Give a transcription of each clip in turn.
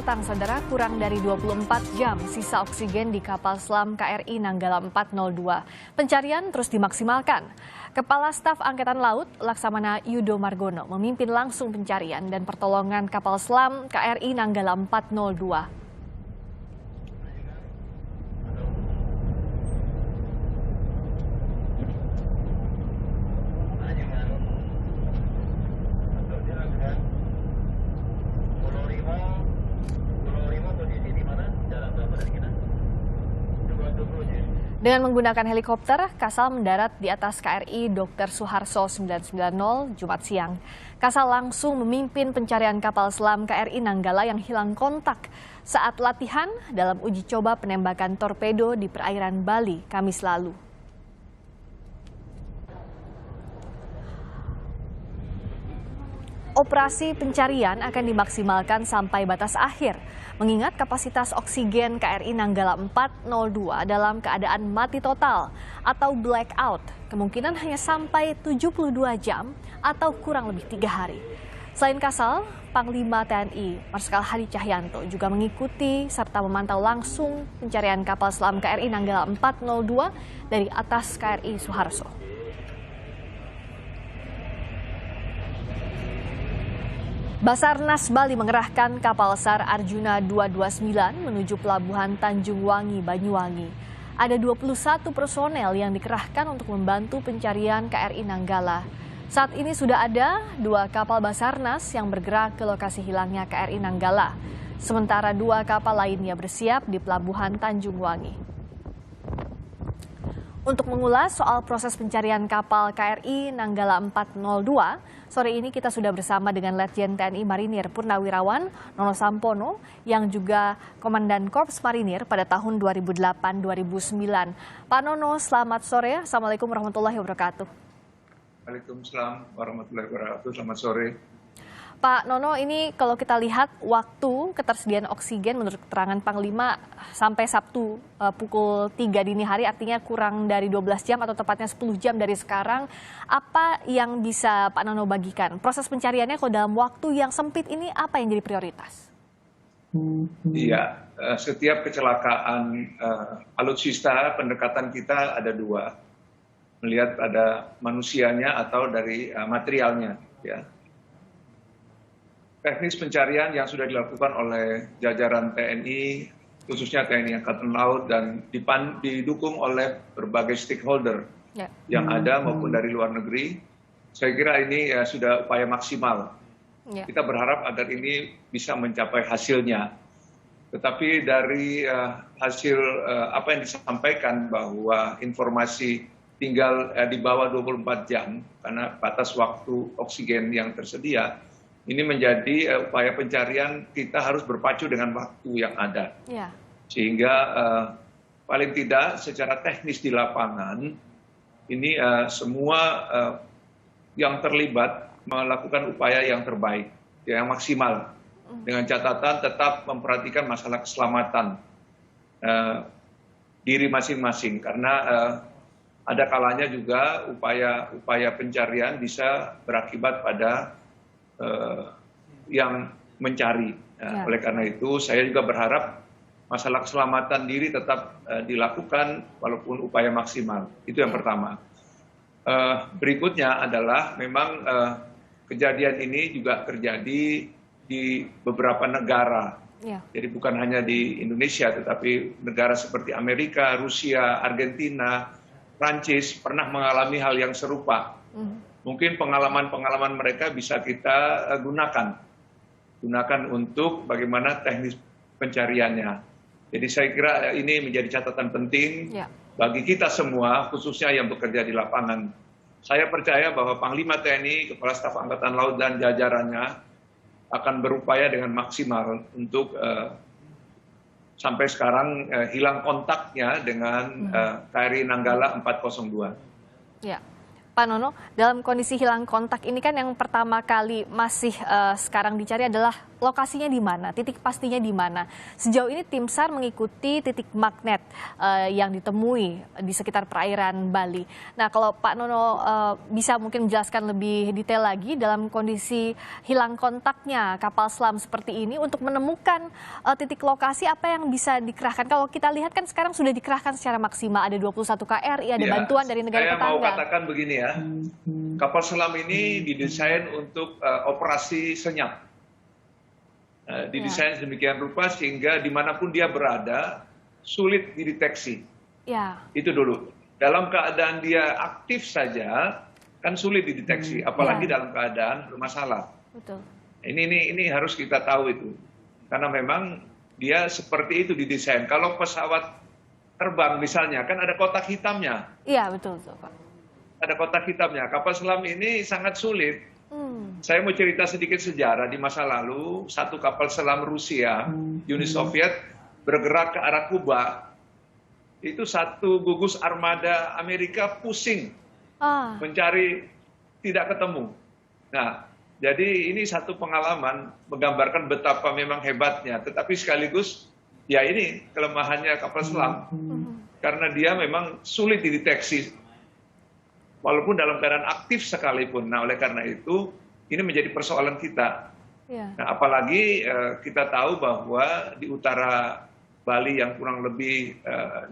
datang, saudara, kurang dari 24 jam sisa oksigen di kapal selam KRI Nanggala 402. Pencarian terus dimaksimalkan. Kepala Staf Angkatan Laut Laksamana Yudo Margono memimpin langsung pencarian dan pertolongan kapal selam KRI Nanggala 402. Dengan menggunakan helikopter, Kasal mendarat di atas KRI Dr. Suharto 990 Jumat siang. Kasal langsung memimpin pencarian kapal selam KRI Nanggala yang hilang kontak saat latihan dalam uji coba penembakan torpedo di perairan Bali Kamis lalu. Operasi pencarian akan dimaksimalkan sampai batas akhir, mengingat kapasitas oksigen KRI Nanggala 402 dalam keadaan mati total atau blackout, kemungkinan hanya sampai 72 jam atau kurang lebih 3 hari. Selain Kasal, Panglima TNI Marsikal Hadi Cahyanto juga mengikuti serta memantau langsung pencarian kapal selam KRI Nanggala 402 dari atas KRI Suharto. Basarnas Bali mengerahkan kapal SAR Arjuna 229 menuju pelabuhan Tanjung Wangi, Banyuwangi. Ada 21 personel yang dikerahkan untuk membantu pencarian KRI Nanggala. Saat ini sudah ada 2 kapal Basarnas yang bergerak ke lokasi hilangnya KRI Nanggala. Sementara 2 kapal lainnya bersiap di pelabuhan Tanjung Wangi. Untuk mengulas soal proses pencarian kapal KRI Nanggala 402, sore ini kita sudah bersama dengan Letjen TNI Marinir Purnawirawan Nono Sampono yang juga Komandan Korps Marinir pada tahun 2008-2009. Pak Nono, selamat sore. Assalamualaikum warahmatullahi wabarakatuh. Waalaikumsalam warahmatullahi wabarakatuh. Selamat sore. Pak Nono, ini kalau kita lihat waktu ketersediaan oksigen menurut keterangan Panglima sampai Sabtu pukul 3 dini hari, artinya kurang dari 12 jam atau tepatnya 10 jam dari sekarang. Apa yang bisa Pak Nono bagikan? Proses pencariannya kalau dalam waktu yang sempit ini apa yang jadi prioritas? Iya, setiap kecelakaan alutsista pendekatan kita ada 2. Melihat ada manusianya atau dari materialnya, ya. Teknis pencarian yang sudah dilakukan oleh jajaran TNI, khususnya TNI Angkatan Laut, dan didukung oleh berbagai stakeholder yang ada maupun dari luar negeri. Saya kira ini sudah upaya maksimal. Kita berharap agar ini bisa mencapai hasilnya. Tetapi dari hasil apa yang disampaikan bahwa informasi tinggal di bawah 24 jam karena batas waktu oksigen yang tersedia, ini menjadi upaya pencarian kita harus berpacu dengan waktu yang ada. Sehingga paling tidak secara teknis di lapangan, ini semua yang terlibat melakukan upaya yang terbaik, yang maksimal. Dengan catatan tetap memperhatikan masalah keselamatan diri masing-masing. Karena ada kalanya juga upaya pencarian bisa berakibat pada yang mencari. Oleh karena itu saya juga berharap masalah keselamatan diri tetap dilakukan walaupun upaya maksimal. Itu yang pertama. Berikutnya adalah memang kejadian ini juga terjadi di beberapa negara. Jadi bukan hanya di Indonesia tetapi negara seperti Amerika, Rusia, Argentina, Prancis pernah mengalami hal yang serupa. Mungkin pengalaman-pengalaman mereka bisa kita gunakan untuk bagaimana teknis pencariannya. Jadi saya kira ini menjadi catatan penting bagi kita semua, khususnya yang bekerja di lapangan. Saya percaya bahwa Panglima TNI, Kepala Staf Angkatan Laut dan jajarannya akan berupaya dengan maksimal untuk sampai sekarang hilang kontaknya dengan KRI Nanggala 402. Pak Nono, dalam kondisi hilang kontak ini kan yang pertama kali masih sekarang dicari adalah lokasinya di mana, titik pastinya di mana. Sejauh ini tim SAR mengikuti titik magnet yang ditemui di sekitar perairan Bali. Nah, kalau Pak Nono bisa mungkin menjelaskan lebih detail lagi dalam kondisi hilang kontaknya kapal selam seperti ini untuk menemukan titik lokasi apa yang bisa dikerahkan. Kalau kita lihat kan sekarang sudah dikerahkan secara maksimal, ada 21 KRI, ada bantuan dari negara tetangga. Saya mau katakan begini ya, kapal selam ini didesain untuk operasi senyap. Didesain sedemikian rupa sehingga dimanapun dia berada sulit dideteksi. Ya. Itu dulu. Dalam keadaan dia aktif saja kan sulit dideteksi, apalagi dalam keadaan bermasalah. Betul. Ini harus kita tahu itu, karena memang dia seperti itu didesain. Kalau pesawat terbang misalnya kan ada kotak hitamnya. Iya betul Pak. Ada kotak hitamnya. Kapal selam ini sangat sulit. Saya mau cerita sedikit sejarah. Di masa lalu, satu kapal selam Rusia, Uni Soviet, bergerak ke arah Kuba. Itu satu gugus armada Amerika pusing mencari, tidak ketemu. Nah, jadi ini satu pengalaman menggambarkan betapa memang hebatnya. Tetapi sekaligus, ya ini kelemahannya kapal selam. Karena dia memang sulit dideteksi. Walaupun dalam keadaan aktif sekalipun. Nah, oleh karena itu, ini menjadi persoalan kita. Nah, apalagi kita tahu bahwa di utara Bali yang kurang lebih 60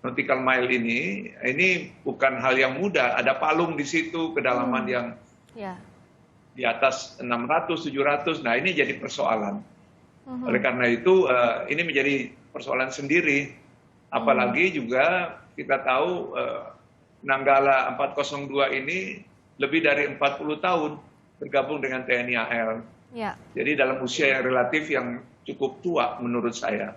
nautical mile ini bukan hal yang mudah. Ada palung di situ, kedalaman yang di atas 600, 700. Nah, ini jadi persoalan. Oleh karena itu, ini menjadi persoalan sendiri. Apalagi juga kita tahu Nanggala 402 ini lebih dari 40 tahun bergabung dengan TNI AL. Jadi dalam usia yang relatif yang cukup tua menurut saya.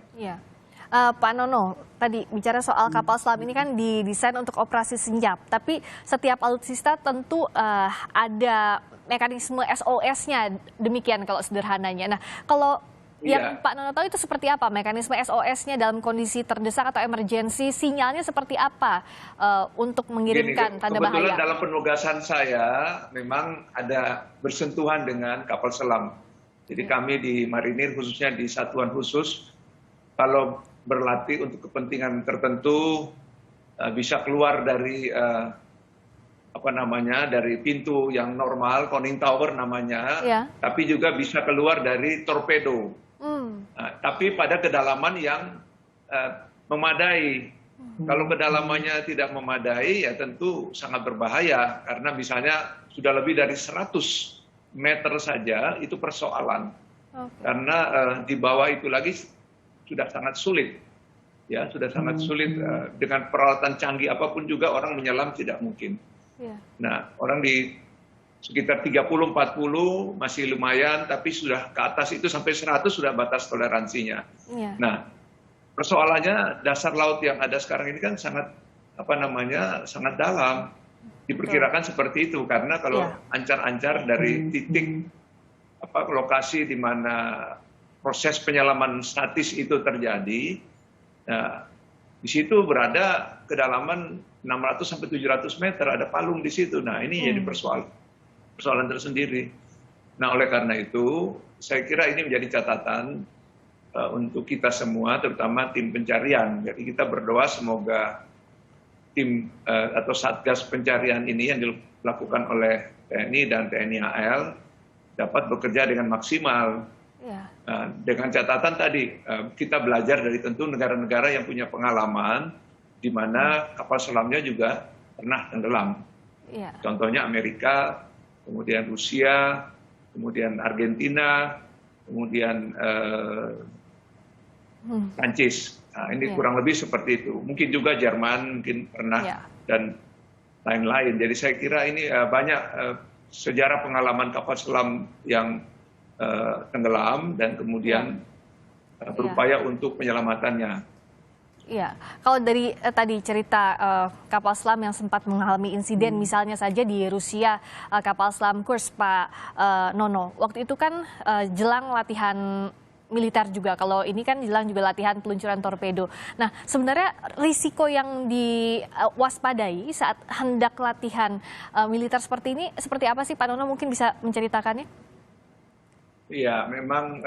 Pak Nono, tadi bicara soal kapal selam ini kan didesain untuk operasi senyap, tapi setiap alutsista tentu ada mekanisme SOS-nya, demikian kalau sederhananya. Nah, kalau yang Pak Nono tahu itu seperti apa mekanisme SOS-nya dalam kondisi terdesak atau emergensi, sinyalnya seperti apa untuk mengirimkan tanda bahaya? Kebetulan dalam penugasan saya memang ada bersentuhan dengan kapal selam. Jadi kami di Marinir khususnya di satuan khusus kalau berlatih untuk kepentingan tertentu bisa keluar dari dari pintu yang normal, conning tower namanya, tapi juga bisa keluar dari torpedo. Tapi pada kedalaman yang memadai. Kalau kedalamannya tidak memadai, ya tentu sangat berbahaya. Karena misalnya sudah lebih dari 100 meter saja, itu persoalan. Karena di bawah itu lagi sudah sangat sulit. Ya, sudah sangat sulit. Dengan peralatan canggih apapun juga orang menyelam tidak mungkin. Nah, orang di sekitar 30-40 masih lumayan, tapi sudah ke atas itu sampai 100 sudah batas toleransinya. Nah, persoalannya dasar laut yang ada sekarang ini kan sangat sangat dalam. Diperkirakan seperti itu karena kalau ancar-ancar dari titik lokasi di mana proses penyelaman statis itu terjadi, nah, di situ berada kedalaman 600 sampai 700 meter, ada palung di situ. Nah, ini jadi persoalan tersendiri. Nah, oleh karena itu, saya kira ini menjadi catatan untuk kita semua, terutama tim pencarian. Jadi kita berdoa semoga tim atau satgas pencarian ini yang dilakukan oleh TNI dan TNI AL dapat bekerja dengan maksimal. Dengan catatan tadi, kita belajar dari tentu negara-negara yang punya pengalaman, di mana kapal selamnya juga pernah tenggelam. Contohnya Amerika, kemudian Rusia, kemudian Argentina, kemudian Prancis. Nah, ini kurang lebih seperti itu. Mungkin juga Jerman mungkin pernah dan lain-lain. Jadi saya kira ini banyak sejarah pengalaman kapal selam yang tenggelam dan kemudian berupaya untuk penyelamatannya. Iya, kalau dari tadi cerita kapal selam yang sempat mengalami insiden misalnya saja di Rusia, kapal selam Kursk, Pak Nono, waktu itu kan jelang latihan militer juga, kalau ini kan jelang juga latihan peluncuran torpedo. Nah, sebenarnya risiko yang diwaspadai saat hendak latihan militer seperti ini, seperti apa sih Pak Nono, mungkin bisa menceritakannya? Iya, memang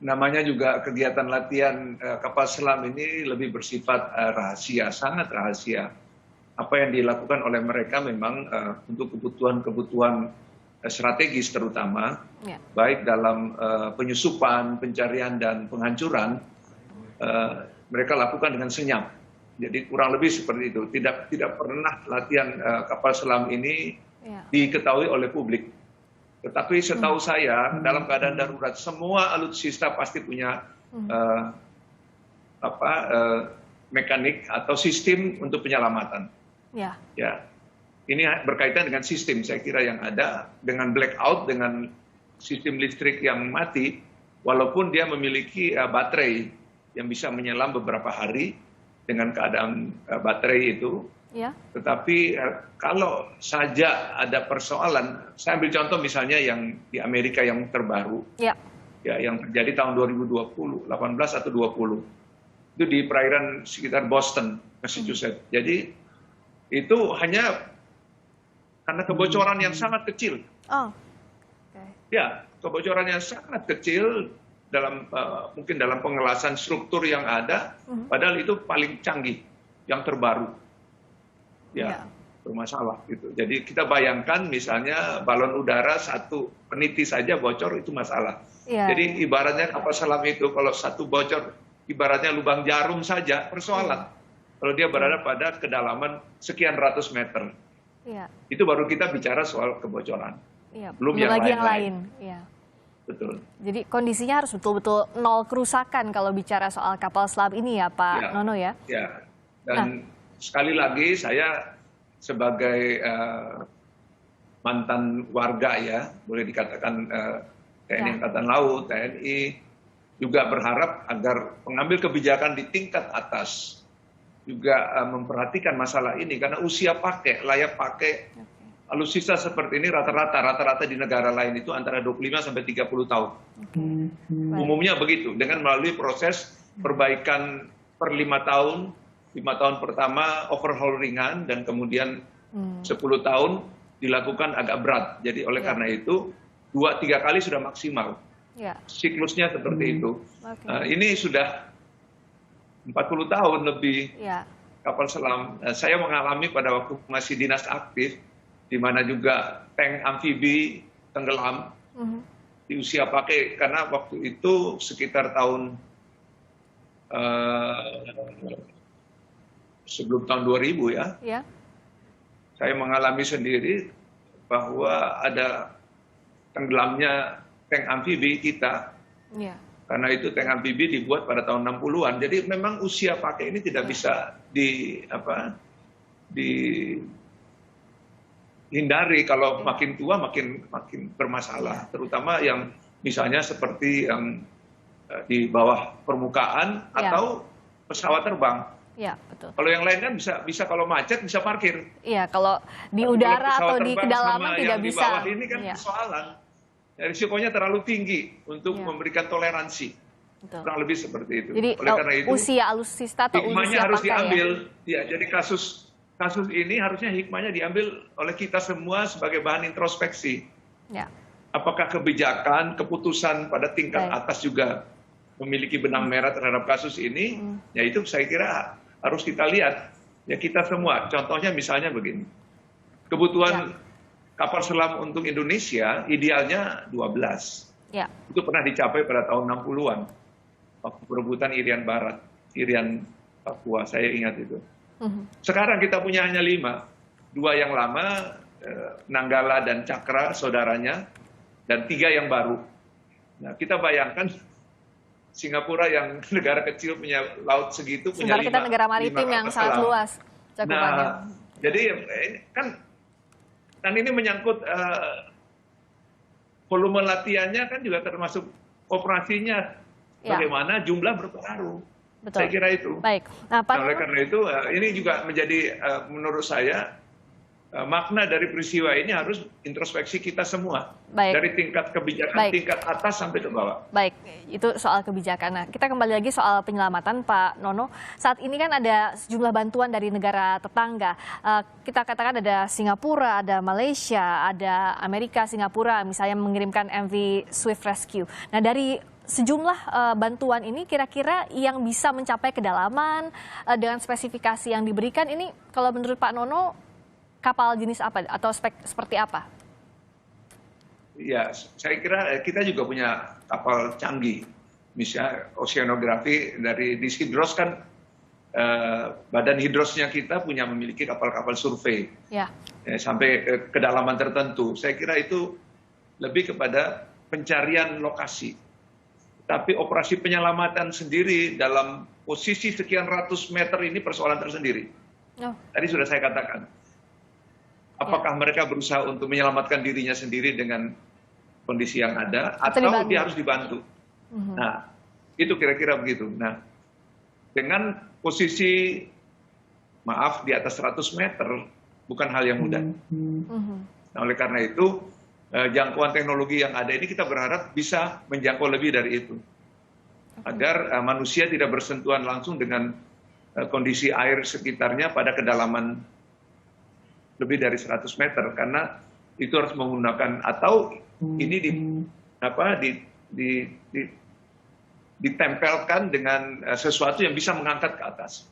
namanya juga kegiatan latihan kapal selam ini lebih bersifat rahasia, sangat rahasia. Apa yang dilakukan oleh mereka memang untuk kebutuhan-kebutuhan strategis terutama, baik dalam penyusupan, pencarian, dan penghancuran, mereka lakukan dengan senyap. Jadi kurang lebih seperti itu. Tidak pernah latihan kapal selam ini diketahui oleh publik. Tetapi setahu saya dalam keadaan darurat semua alutsista pasti punya mekanik atau sistem untuk penyelamatan. Ya, ini berkaitan dengan sistem saya kira yang ada dengan blackout, dengan sistem listrik yang mati, walaupun dia memiliki baterai yang bisa menyelam beberapa hari dengan keadaan baterai itu. Ya. Tetapi kalau saja ada persoalan, saya ambil contoh misalnya yang di Amerika yang terbaru, ya yang terjadi tahun 2020, 18 atau 20, itu di perairan sekitar Boston, Massachusetts. Jadi itu hanya karena kebocoran yang sangat kecil. Ya, kebocoran yang sangat kecil dalam mungkin dalam pengelasan struktur yang ada, padahal itu paling canggih, yang terbaru. Ya, bermasalah gitu. Jadi kita bayangkan misalnya balon udara satu peniti saja bocor itu masalah. Jadi ibaratnya kapal selam itu kalau satu bocor ibaratnya lubang jarum saja persoalan. Kalau dia berada pada kedalaman sekian ratus meter. Itu baru kita bicara soal kebocoran. Belum yang lain. Betul. Jadi kondisinya harus betul-betul nol kerusakan kalau bicara soal kapal selam ini ya Pak Nono ya. Ya. Dan sekali lagi saya sebagai mantan warga ya, boleh dikatakan TNI Angkatan Laut, TNI, juga berharap agar pengambil kebijakan di tingkat atas juga memperhatikan masalah ini karena usia pakai, layak pakai alutsista seperti ini rata-rata di negara lain itu antara 25 sampai 30 tahun. Umumnya begitu, dengan melalui proses perbaikan per 5 tahun. 5 tahun pertama overhaul ringan dan kemudian 10 tahun dilakukan agak berat. Jadi oleh karena itu 2-3 kali sudah maksimal. Siklusnya seperti itu. Ini sudah 40 tahun lebih kapal selam. Saya mengalami pada waktu masih dinas aktif, di mana juga tank amfibi tenggelam di usia pakai, karena waktu itu sekitar tahun sebelum tahun 2000 ya. Saya mengalami sendiri bahwa ada tenggelamnya tank amfibi kita. Karena itu tank amfibi dibuat pada tahun 60-an. Jadi memang usia pakai ini tidak bisa dihindari. Kalau makin tua makin bermasalah, terutama yang misalnya seperti yang di bawah permukaan atau pesawat terbang. Ya, betul. Kalau yang lain kan bisa kalau macet bisa parkir. Iya, kalau di udara atau di kedalaman tidak bisa. Di bawah ini kan persoalan. Risikonya terlalu tinggi untuk memberikan toleransi. Kurang lebih seperti itu. Jadi oleh karena itu usia alutsista atau hikmahnya usia harus pakai diambil. Ya, jadi kasus ini harusnya hikmahnya diambil oleh kita semua sebagai bahan introspeksi. Apakah kebijakan, keputusan pada tingkat atas juga memiliki benang merah terhadap kasus ini? Ya itu saya kira harus kita lihat. Ya kita semua, contohnya misalnya begini. Kebutuhan kapal selam untuk Indonesia idealnya 12. Itu pernah dicapai pada tahun 60-an. Waktu perebutan Irian Barat, Irian Papua, saya ingat itu. Sekarang kita punya hanya 5. 2 yang lama, Nanggala dan Cakra, saudaranya, dan 3 yang baru. Nah, kita bayangkan Singapura yang negara kecil punya laut segitu, punya 5. Kita negara maritim yang sangat luas cakupannya. Nah, jadi kan, dan ini menyangkut volume latihannya kan juga termasuk operasinya. Bagaimana jumlah berpengaruh. Betul. Saya kira itu. Baik. Nah, oleh karena itu ini juga menjadi menurut saya makna dari peristiwa ini harus introspeksi kita semua. Baik. Dari tingkat kebijakan Baik. tingkat atas sampai ke bawah. Baik, itu soal kebijakan. Nah, kita kembali lagi soal penyelamatan, Pak Nono. Saat ini kan ada sejumlah bantuan dari negara tetangga. Kita katakan ada Singapura, ada Malaysia, ada Amerika, Singapura, misalnya mengirimkan MV Swift Rescue. Nah, dari sejumlah bantuan ini kira-kira yang bisa mencapai kedalaman dengan spesifikasi yang diberikan ini, kalau menurut Pak Nono, kapal jenis apa atau spek seperti apa? Ya, saya kira kita juga punya kapal canggih. Misalnya oceanografi dari di Hidros kan badan hidrosnya kita memiliki kapal-kapal survei Ya. Sampai kedalaman tertentu. Saya kira itu lebih kepada pencarian lokasi. Tapi operasi penyelamatan sendiri dalam posisi sekian ratus meter ini persoalan tersendiri. Oh. Tadi sudah saya katakan. Apakah mereka berusaha untuk menyelamatkan dirinya sendiri dengan kondisi yang ada, atau dia harus dibantu? Nah, itu kira-kira begitu. Nah, dengan posisi, maaf, di atas 100 meter, bukan hal yang mudah. Nah, oleh karena itu, jangkauan teknologi yang ada ini kita berharap bisa menjangkau lebih dari itu. Agar manusia tidak bersentuhan langsung dengan kondisi air sekitarnya pada kedalaman lebih dari 100 meter, karena itu harus menggunakan, atau ini ditempelkan dengan sesuatu yang bisa mengangkat ke atas.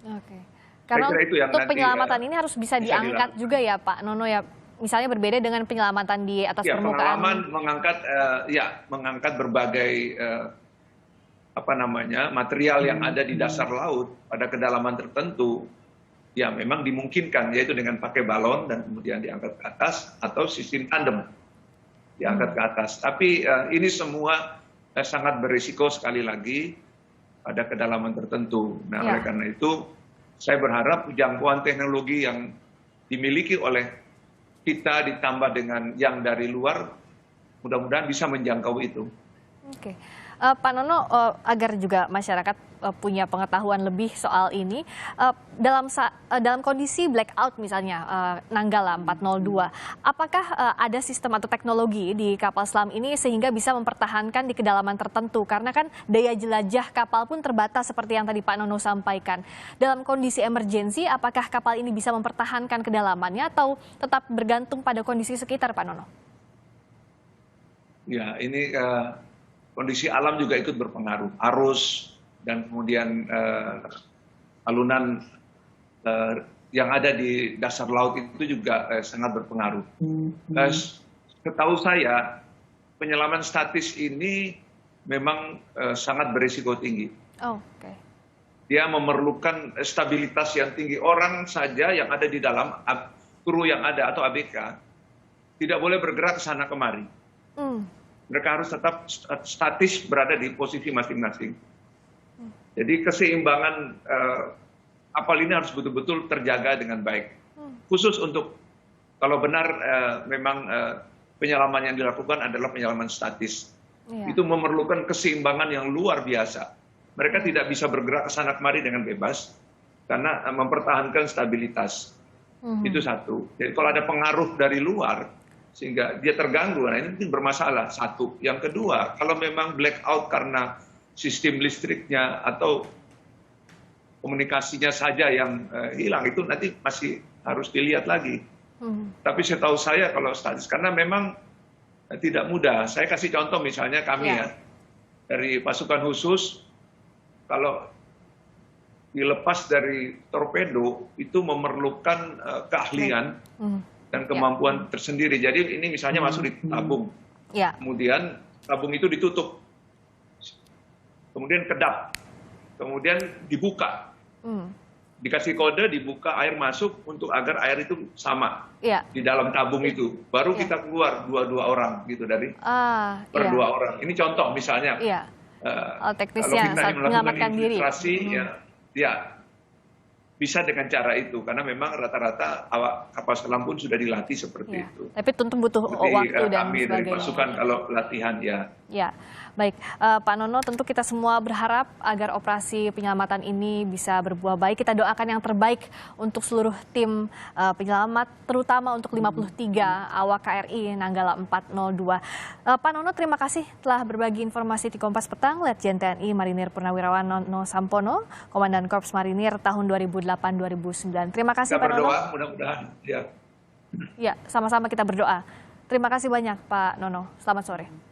Oke. Karena itu yang untuk nanti, penyelamatan ini harus bisa diangkat dilakukan juga ya Pak Nono ya. Misalnya berbeda dengan penyelamatan di atas permukaan. Pengalaman mengangkat berbagai material yang ada di dasar laut pada kedalaman tertentu. Ya memang dimungkinkan, yaitu dengan pakai balon dan kemudian diangkat ke atas, atau sistem tandem diangkat ke atas. Tapi ini semua sangat berisiko sekali lagi pada kedalaman tertentu. Nah, oleh karena itu saya berharap jangkauan teknologi yang dimiliki oleh kita ditambah dengan yang dari luar, mudah-mudahan bisa menjangkau itu. Oke. Pak Nono, agar juga masyarakat punya pengetahuan lebih soal ini, dalam kondisi blackout misalnya Nanggala 402, apakah ada sistem atau teknologi di kapal selam ini sehingga bisa mempertahankan di kedalaman tertentu? Karena kan daya jelajah kapal pun terbatas seperti yang tadi Pak Nono sampaikan. Dalam kondisi emergensi, apakah kapal ini bisa mempertahankan kedalamannya atau tetap bergantung pada kondisi sekitar, Pak Nono? Ya, ini kondisi alam juga ikut berpengaruh. Arus dan kemudian alunan yang ada di dasar laut itu juga sangat berpengaruh. Setahu saya, penyelaman statis ini memang sangat berisiko tinggi. Oke. Dia memerlukan stabilitas yang tinggi. Orang saja yang ada di dalam, kru yang ada atau ABK, tidak boleh bergerak ke sana kemari. Mereka harus tetap statis berada di posisi masing-masing. Jadi keseimbangan kapal ini harus betul-betul terjaga dengan baik. Khusus untuk kalau benar memang penyelaman yang dilakukan adalah penyelaman statis. Itu memerlukan keseimbangan yang luar biasa. Mereka tidak bisa bergerak ke sana kemari dengan bebas karena mempertahankan stabilitas. Itu satu. Jadi kalau ada pengaruh dari luar, sehingga dia terganggu, nah ini mungkin bermasalah. Satu. Yang kedua, kalau memang blackout karena sistem listriknya atau komunikasinya saja yang hilang, itu nanti masih harus dilihat lagi. Tapi setahu saya kalau statis, karena memang tidak mudah. Saya kasih contoh misalnya kami dari pasukan khusus, kalau dilepas dari torpedo, itu memerlukan keahlian dan kemampuan tersendiri. Jadi ini misalnya masuk di tabung, kemudian tabung itu ditutup, kemudian kedap, kemudian dibuka, dikasih kode, dibuka, air masuk untuk agar air itu sama di dalam tabung itu. Baru kita keluar dua orang gitu dari dua orang. Ini contoh misalnya. Teknisnya saat menyelamatkan diri. Ya bisa dengan cara itu, karena memang rata-rata awak kapal selam pun sudah dilatih seperti itu. Tapi tentu butuh waktu dan kami sebagainya. dari pasukan kalau latihan Ya, baik. Pak Nono, tentu kita semua berharap agar operasi penyelamatan ini bisa berbuah baik. Kita doakan yang terbaik untuk seluruh tim penyelamat, terutama untuk 53 awak KRI Nanggala 402. Pak Nono, terima kasih telah berbagi informasi di Kompas Petang. Letjen TNI Marinir Purnawirawan Nono Sampono, Komandan Korps Marinir tahun 2008-2009. Terima kasih, kita Pak Nono. Berdoa, mudah-mudahan. Ya. Ya, sama-sama kita berdoa. Terima kasih banyak, Pak Nono. Selamat sore.